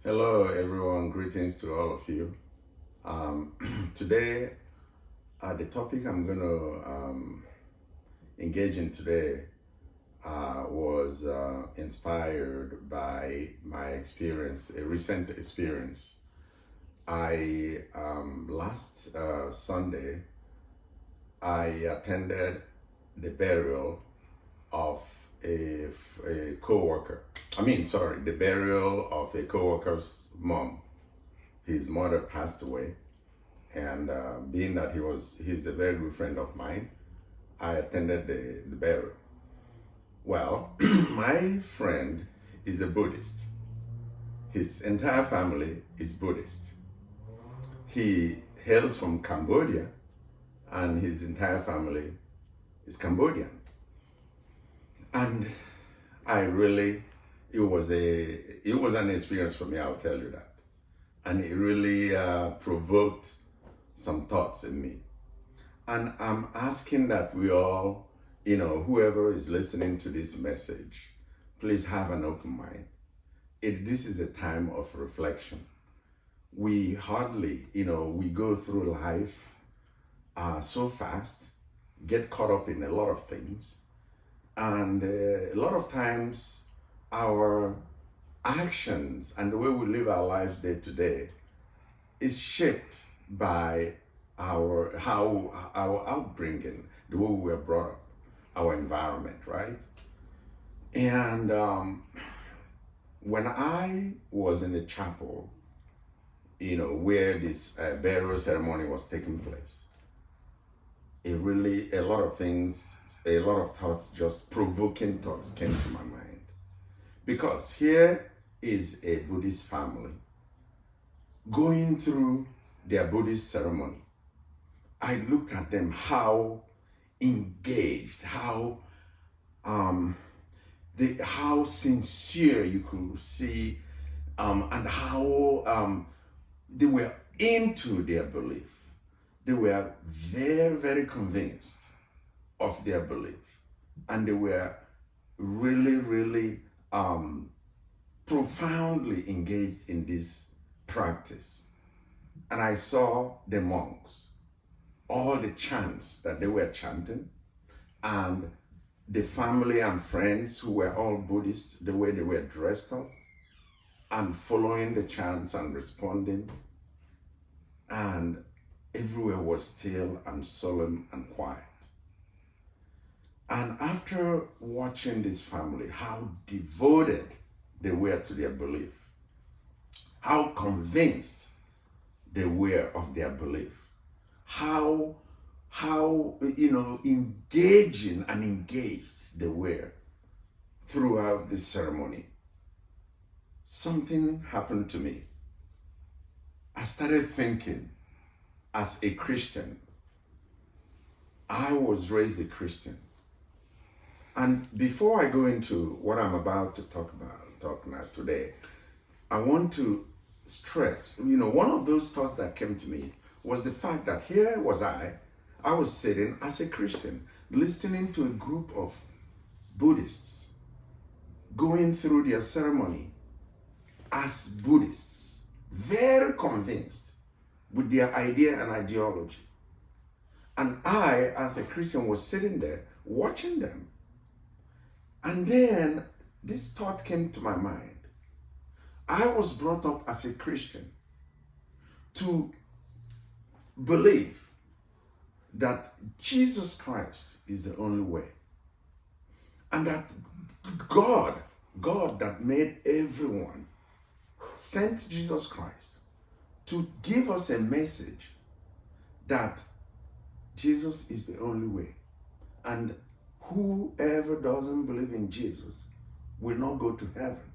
Hello, everyone. Greetings to all of you. Today, the topic I'm going to engage in today was inspired by my experience, a recent experience. I last Sunday, I attended the burial of a co-worker. The burial of a co-worker's mom. His mother passed away, and being that he's a very good friend of mine, I attended the burial. Well, my friend is a Buddhist. His entire family is Buddhist. He hails from Cambodia, and his entire family is Cambodian. And I really, it was an experience for me. I'll tell you that, and it really provoked some thoughts in me. And I'm asking that we all, whoever is listening to this message, please have an open mind. This is a time of reflection. We hardly, we go through life so fast, get caught up in a lot of things. And a lot of times our actions and the way we live our lives day to day is shaped by our upbringing, the way we were brought up, our environment, right? And when I was in the chapel, where this burial ceremony was taking place, a lot of things, a lot of thoughts, just provoking thoughts came to my mind. Because here is a Buddhist family going through their Buddhist ceremony. I looked at them, how engaged, how sincere you could see, and how they were into their belief. They were very, very convinced of their belief, and they were really, really profoundly engaged in this practice. And I saw the monks, all the chants that they were chanting, and the family and friends who were all Buddhist, the way they were dressed up and following the chants and responding. And everywhere was still and solemn and quiet. And after watching this family, how devoted they were to their belief, how convinced they were of their belief, how engaging and engaged they were throughout this ceremony, something happened to me. I started thinking, as a Christian, I was raised a Christian. And before I go into what I'm about to talk about today, I want to stress, one of those thoughts that came to me was the fact that here was I was sitting as a Christian, listening to a group of Buddhists going through their ceremony as Buddhists, very convinced with their idea and ideology. And I, as a Christian, was sitting there watching them. And then this thought came to my mind. I was brought up as a Christian to believe that Jesus Christ is the only way. And that God that made everyone, sent Jesus Christ to give us a message that Jesus is the only way. And whoever doesn't believe in Jesus will not go to heaven,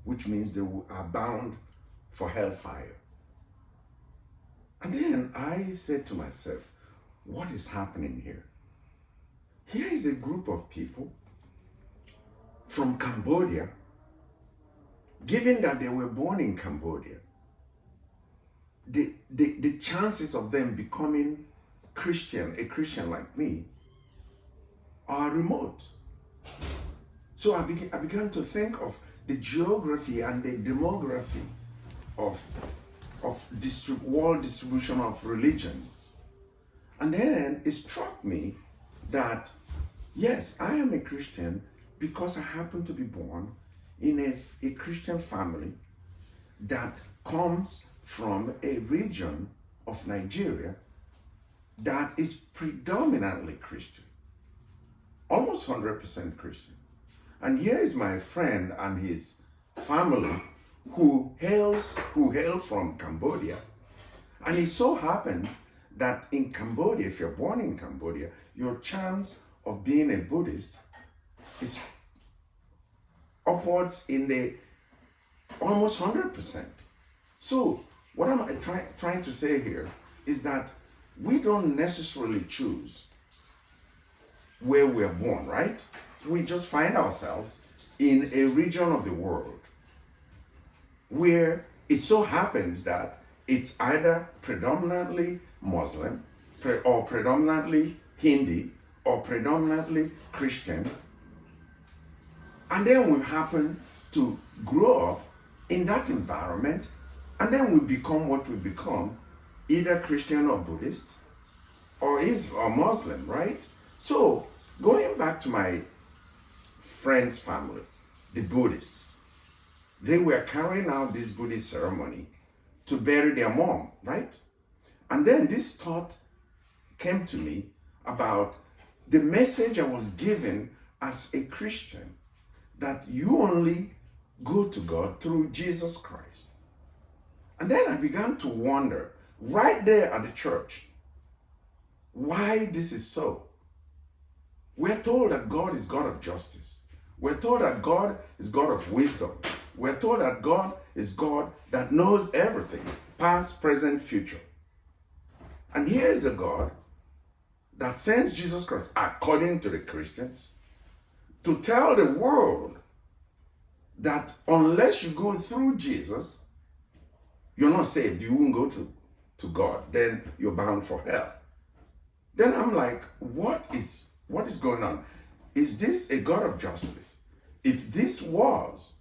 which means they are bound for hellfire. And then I said to myself, what is happening here? Here is a group of people from Cambodia, given that they were born in Cambodia, the chances of them becoming a Christian like me, are remote. So I began to think of the geography and the demography of world distribution of religions. And then it struck me that, yes, I am a Christian because I happen to be born in a Christian family that comes from a region of Nigeria that is predominantly Christian, almost 100% Christian. And here is my friend and his family who hail from Cambodia. And it so happens that in Cambodia, if you're born in Cambodia, your chance of being a Buddhist is upwards in the almost 100%. So what am I trying to say here is that we don't necessarily choose where we're born, right? We just find ourselves in a region of the world where it so happens that it's either predominantly Muslim or predominantly Hindi or predominantly Christian. And then we happen to grow up in that environment, and then we become what we become, either Christian or Buddhist or Muslim, right? So going back to my friend's family, the Buddhists, they were carrying out this Buddhist ceremony to bury their mom, right? And then this thought came to me about the message I was given as a Christian, that you only go to God through Jesus Christ. And then I began to wonder, right there at the church, why this is so. We're told that God is God of justice. We're told that God is God of wisdom. We're told that God is God that knows everything, past, present, future. And here is a God that sends Jesus Christ, according to the Christians, to tell the world that unless you go through Jesus, you're not saved. You won't go to God. Then you're bound for hell. Then I'm like, what is going on? Is this a God of justice? If this was,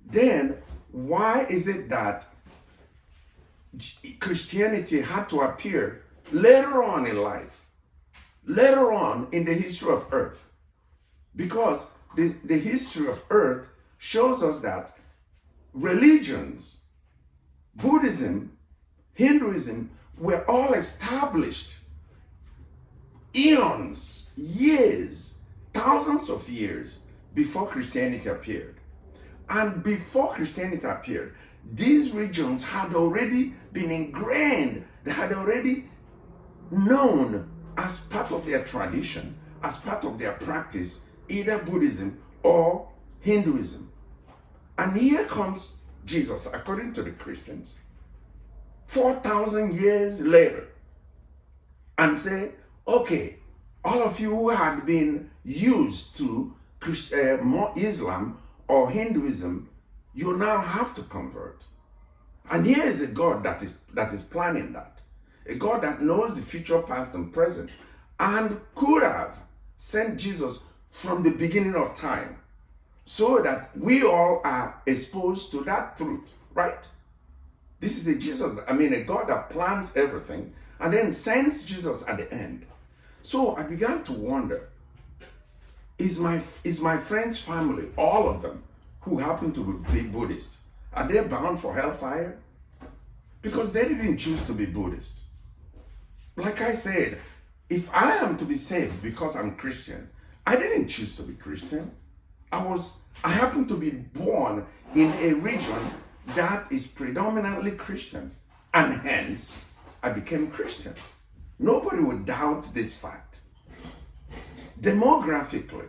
then why is it that Christianity had to appear later on in life, later on in the history of earth? Because the history of earth shows us that religions, Buddhism, Hinduism, were all established eons, years, thousands of years before Christianity appeared. And before Christianity appeared, these regions had already been ingrained. They had already known as part of their tradition, as part of their practice, either Buddhism or Hinduism. And here comes Jesus, according to the Christians, 4,000 years later, and say, okay, all of you who had been used to Islam or Hinduism, you now have to convert. And here is a God that is planning that. A God that knows the future, past, and present, and could have sent Jesus from the beginning of time so that we all are exposed to that truth, right? This is a God that plans everything and then sends Jesus at the end. So I began to wonder, is my friend's family, all of them, who happen to be Buddhist, are they bound for hellfire? Because they didn't choose to be Buddhist. Like I said, if I am to be saved because I'm Christian, I didn't choose to be Christian. I happen to be born in a region that is predominantly Christian, and hence I became Christian. Nobody would doubt this fact. Demographically,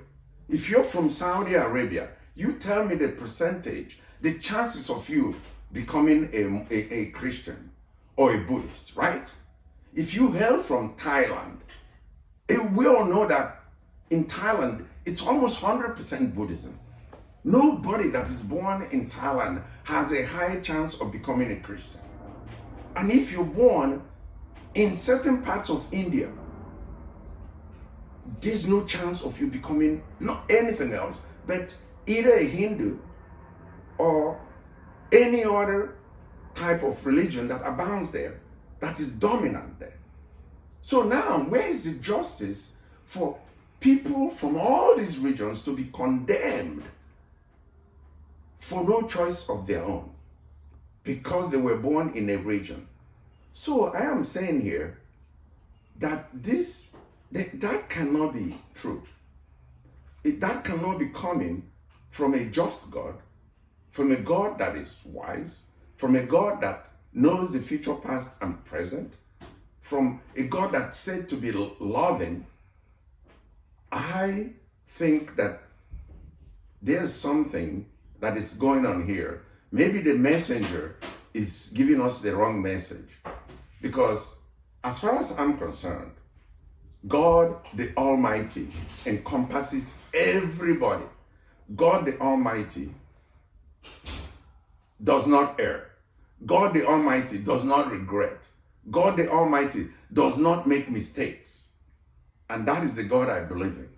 if you're from Saudi Arabia, you tell me the percentage, the chances of you becoming a Christian or a Buddhist, right? If you hail from Thailand, we all know that in Thailand, it's almost 100% Buddhism. Nobody that is born in Thailand has a high chance of becoming a Christian. And if you're born in certain parts of India, there's no chance of you becoming not anything else, but either a Hindu or any other type of religion that abounds there, that is dominant there. So now, where is the justice for people from all these regions to be condemned for no choice of their own because they were born in a region? So I am saying here that that cannot be true. That cannot be coming from a just God, from a God that is wise, from a God that knows the future, past, and present, from a God that's said to be loving. I think that there's something that is going on here. Maybe the messenger is giving us the wrong message. Because as far as I'm concerned, God the Almighty encompasses everybody. God the Almighty does not err. God the Almighty does not regret. God the Almighty does not make mistakes. And that is the God I believe in.